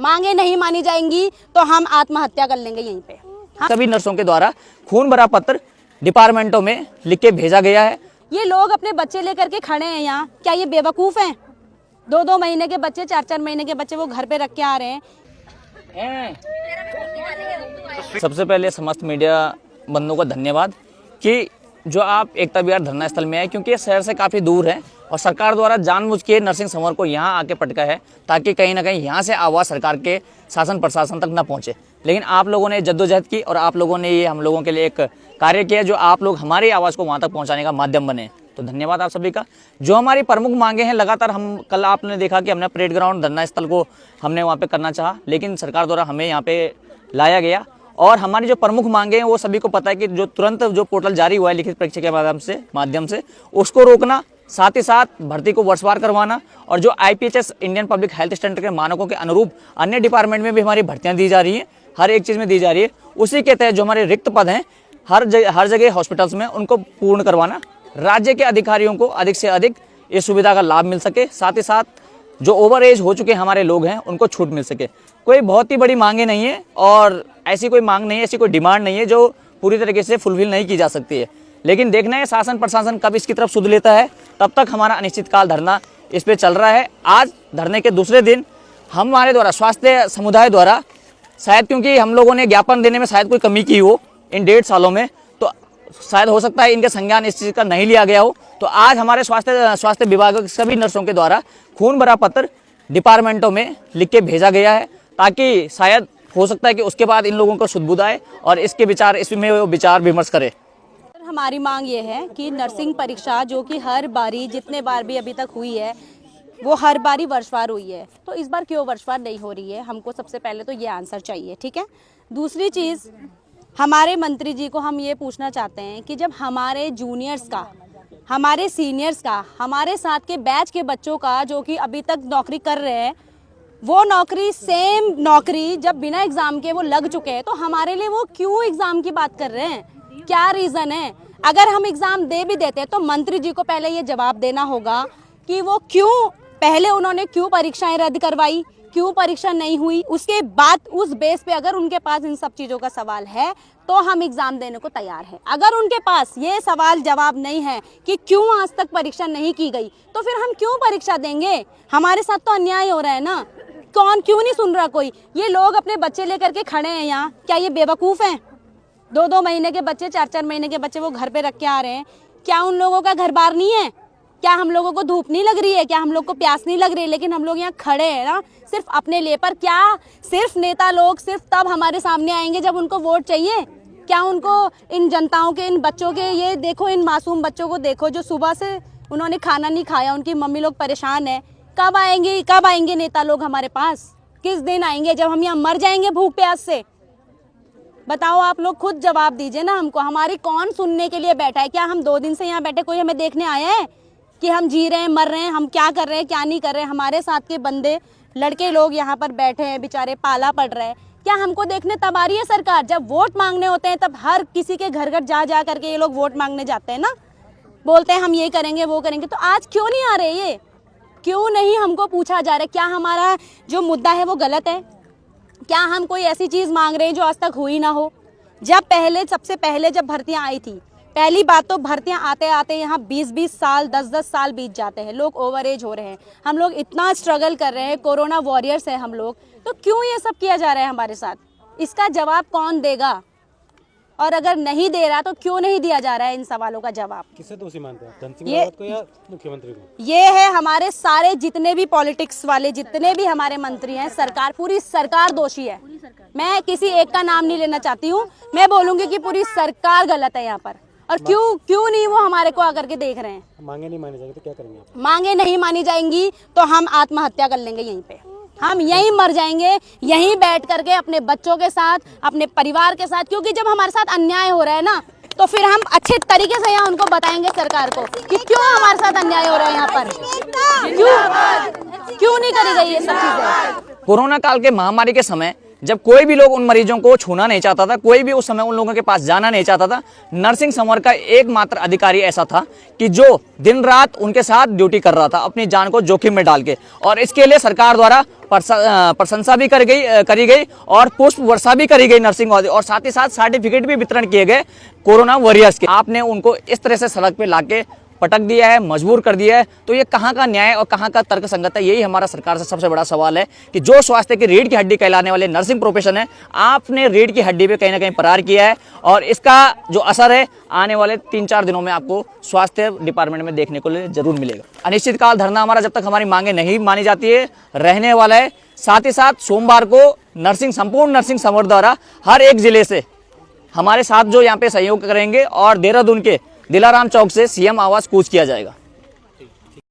मांगे नहीं मानी जाएंगी तो हम आत्महत्या कर लेंगे यहीं पे। सभी नर्सों के द्वारा खून भरा पत्र डिपार्टमेंटों में लिख के भेजा गया है। ये लोग अपने बच्चे लेकर के खड़े हैं यहाँ, क्या ये बेवकूफ हैं? 2-2 महीने के बच्चे, 4-4 महीने के बच्चे वो घर पे रख के आ रहे हैं। सबसे पहले समस्त मीडिया बंधुओं को धन्यवाद कि जो आप एकता विहार धरना स्थल में आए, क्योंकि ये शहर से काफ़ी दूर है और सरकार द्वारा जानबूझ के नरसिंह समर को यहाँ आके पटका है ताकि कहीं ना कहीं यहाँ से आवाज़ सरकार के शासन प्रशासन तक न पहुँचे। लेकिन आप लोगों ने जद्दोजहद की और आप लोगों ने ये हम लोगों के लिए एक कार्य किया जो आप लोग हमारी आवाज़ को वहाँ तक पहुँचाने का माध्यम बने, तो धन्यवाद आप सभी का। जो हमारी प्रमुख मांगे हैं लगातार हम कल आपने देखा कि हमने परेड ग्राउंड धरना स्थल को हमने वहाँ पे करना चाहा, लेकिन सरकार द्वारा हमें यहाँ पे लाया गया। और हमारी जो प्रमुख मांगे हैं वो सभी को पता है कि जो तुरंत जो पोर्टल जारी हुआ है लिखित परीक्षा के माध्यम से उसको रोकना, साथ ही साथ भर्ती को वर्षवार करवाना और जो IPHS Indian public health standard के मानकों के अनुरूप अन्य डिपार्टमेंट में भी हमारी भर्तियां दी जा रही हैं, हर एक चीज़ में दी जा रही है, उसी के तहत जो हमारे रिक्त पद हैं हर जगह हॉस्पिटल्स में उनको पूर्ण करवाना, राज्य के अधिकारियों को अधिक से अधिक इस सुविधा का लाभ मिल सके, साथ ही साथ जो ओवर एज हो चुके हमारे लोग हैं उनको छूट मिल सके। कोई बहुत ही बड़ी मांगे नहीं है और ऐसी कोई मांग नहीं है, ऐसी कोई डिमांड नहीं है जो पूरी तरीके से फुलफिल नहीं की जा सकती है। लेकिन देखना है शासन प्रशासन कब इसकी तरफ सुध लेता है, तब तक हमारा अनिश्चितकाल धरना इस पे चल रहा है। आज धरने के दूसरे दिन हमारे द्वारा स्वास्थ्य समुदाय द्वारा शायद क्योंकि हम लोगों ने ज्ञापन देने में शायद कोई कमी की हो इन 1.5 सालों में, तो शायद हो सकता है इनके संज्ञान इस चीज़ का नहीं लिया गया हो, तो आज हमारे स्वास्थ्य विभाग के सभी नर्सों के द्वारा खून भरा पत्र डिपार्टमेंटों में लिख के भेजा गया है ताकि शायद हो सकता है कि उसके बाद इन लोगों को सुध-बुध आए और इसमें वो विचार विमर्श करे। हमारी मांग ये है कि नर्सिंग परीक्षा जो कि हर बारी जितने बार भी अभी तक हुई है वो हर बारी वर्षवार हुई है, तो इस बार क्यों वर्षवार नहीं हो रही है, हमको सबसे पहले तो ये आंसर चाहिए। ठीक है, दूसरी चीज़ हमारे मंत्री जी को हम ये पूछना चाहते हैं कि जब हमारे जूनियर्स का, हमारे सीनियर्स का, हमारे साथ के बैच के बच्चों का जो कि अभी तक नौकरी कर रहे हैं, वो नौकरी सेम नौकरी जब बिना एग्ज़ाम के वो लग चुके हैं, तो हमारे लिए वो क्यों एग्ज़ाम की बात कर रहे हैं? क्या रीज़न है? अगर हम एग्ज़ाम दे भी देते हैं तो मंत्री जी को पहले ये जवाब देना होगा कि वो क्यों पहले उन्होंने क्यों परीक्षाएं रद्द करवाई, क्यों परीक्षा नहीं हुई। उसके बाद उस बेस पे अगर उनके पास इन सब चीज़ों का सवाल है तो हम एग्ज़ाम देने को तैयार हैं। अगर उनके पास ये सवाल जवाब नहीं है कि क्यों आज तक परीक्षा नहीं की गई, तो फिर हम क्यों परीक्षा देंगे? हमारे साथ तो अन्याय हो रहा है ना। क्यों नहीं सुन रहा कोई? ये लोग अपने बच्चे लेकर के खड़े हैं यहाँ, क्या ये बेवकूफ़ हैं? 2-2 महीने के बच्चे, 4-4 महीने के बच्चे वो घर पे रख के आ रहे हैं। क्या उन लोगों का घर बार नहीं है? क्या हम लोगों को धूप नहीं लग रही है? क्या हम लोग को प्यास नहीं लग रही है? लेकिन हम लोग यहाँ खड़े हैं ना सिर्फ अपने लिए। पर क्या सिर्फ नेता लोग सिर्फ तब हमारे सामने आएंगे जब उनको वोट चाहिए? क्या उनको इन जनताओं के, इन बच्चों के, ये देखो इन मासूम बच्चों को देखो जो सुबह से उन्होंने खाना नहीं खाया, उनकी मम्मी लोग परेशान है। कब आएंगे नेता लोग हमारे पास? किस दिन आएंगे? जब हम यहाँ मर जाएंगे भूख प्यास से? बताओ, आप लोग खुद जवाब दीजिए ना हमको। हमारी कौन सुनने के लिए बैठा है? क्या हम 2 दिन से यहाँ बैठे कोई हमें देखने आया है कि हम जी रहे हैं, मर रहे हैं, हम क्या कर रहे हैं, क्या नहीं कर रहे हैं? हमारे साथ के बंदे, लड़के लोग यहाँ पर बैठे हैं, बेचारे पाला पड़ रहे हैं। क्या हमको देखने तब आ रही है सरकार? जब वोट मांगने होते हैं तब हर किसी के घर घर जा करके ये लोग वोट मांगने जाते हैं ना, बोलते हैं हम ये करेंगे वो करेंगे। तो आज क्यों नहीं आ रहे? ये क्यों नहीं हमको पूछा जा रहा है? क्या हमारा जो मुद्दा है वो गलत है? क्या हम कोई ऐसी चीज़ मांग रहे हैं जो आज तक हुई ना हो? सबसे पहले जब भर्तियां आई थी, पहली बात तो भर्तियां आते आते यहाँ 20-20 साल, 10-10 साल बीत जाते हैं, लोग ओवर एज हो रहे हैं, हम लोग इतना स्ट्रगल कर रहे हैं, कोरोना वॉरियर्स हैं हम लोग, तो क्यों ये सब किया जा रहा है हमारे साथ? इसका जवाब कौन देगा? और अगर नहीं दे रहा तो क्यों नहीं दिया जा रहा है इन सवालों का जवाब? किसे दोषी मानते हैं, धन सिंह रावत को या मुख्यमंत्री को? ये है हमारे सारे जितने भी पॉलिटिक्स वाले, जितने भी हमारे मंत्री हैं, सरकार, पूरी सरकार दोषी है। मैं किसी एक का नाम नहीं लेना चाहती हूँ, मैं बोलूंगी कि पूरी सरकार गलत है यहाँ पर। और क्यों नहीं वो हमारे को आकर के देख रहे हैं? मांगे नहीं मानी जाएंगी तो क्या करेंगे आप? मांगे नहीं मानी जाएंगी तो हम आत्महत्या कर लेंगे यहीं पे, हम यहीं मर जाएंगे, यहीं बैठ करके अपने बच्चों के साथ, अपने परिवार के साथ। क्योंकि जब हमारे साथ अन्याय हो रहा है ना, तो फिर हम अच्छे तरीके से यहाँ उनको बताएंगे सरकार को कि क्यों हमारे साथ अन्याय हो रहा है यहाँ पर, क्यों नहीं करी गई ये सब चीजें। कोरोना काल के महामारी के समय जब कोई भी लोग उन मरीजों को छूना नहीं चाहता था, कोई भी उस समय उन लोगों के पास जाना नहीं चाहता था, नरसिंह संवर का एकमात्र अधिकारी ऐसा था कि जो दिन रात उनके साथ ड्यूटी कर रहा था, अपनी जान को जोखिम में डाल के। और इसके लिए सरकार द्वारा प्रशंसा भी करी गई और पुष्प वर्षा भी करी गई नर्सिंग और साथ ही साथ सर्टिफिकेट भी वितरण किए गए कोरोना वॉरियर्स के। आपने उनको इस तरह से सड़क पे लाके पटक दिया है, मजबूर कर दिया है, तो ये कहाँ का न्याय और कहाँ का तर्क संगत है? यही हमारा सरकार से सबसे बड़ा सवाल है कि जो स्वास्थ्य की रीढ़ की हड्डी कहलाने वाले नर्सिंग प्रोफेशन है, आपने रीढ़ की हड्डी पे कहीं ना कहीं प्रहार किया है और इसका जो असर है आने वाले 3-4 दिनों में आपको स्वास्थ्य डिपार्टमेंट में देखने को जरूर मिलेगा। अनिश्चितकाल धरना हमारा जब तक हमारी मांगे नहीं मानी जाती है रहने वाला है। साथ ही साथ सोमवार को संपूर्ण नर्सिंग संवर द्वारा हर एक जिले से हमारे साथ जो यहाँ पे सहयोग करेंगे और देहरादून के दिलाराम चौक से सीएम आवास कूच किया जाएगा।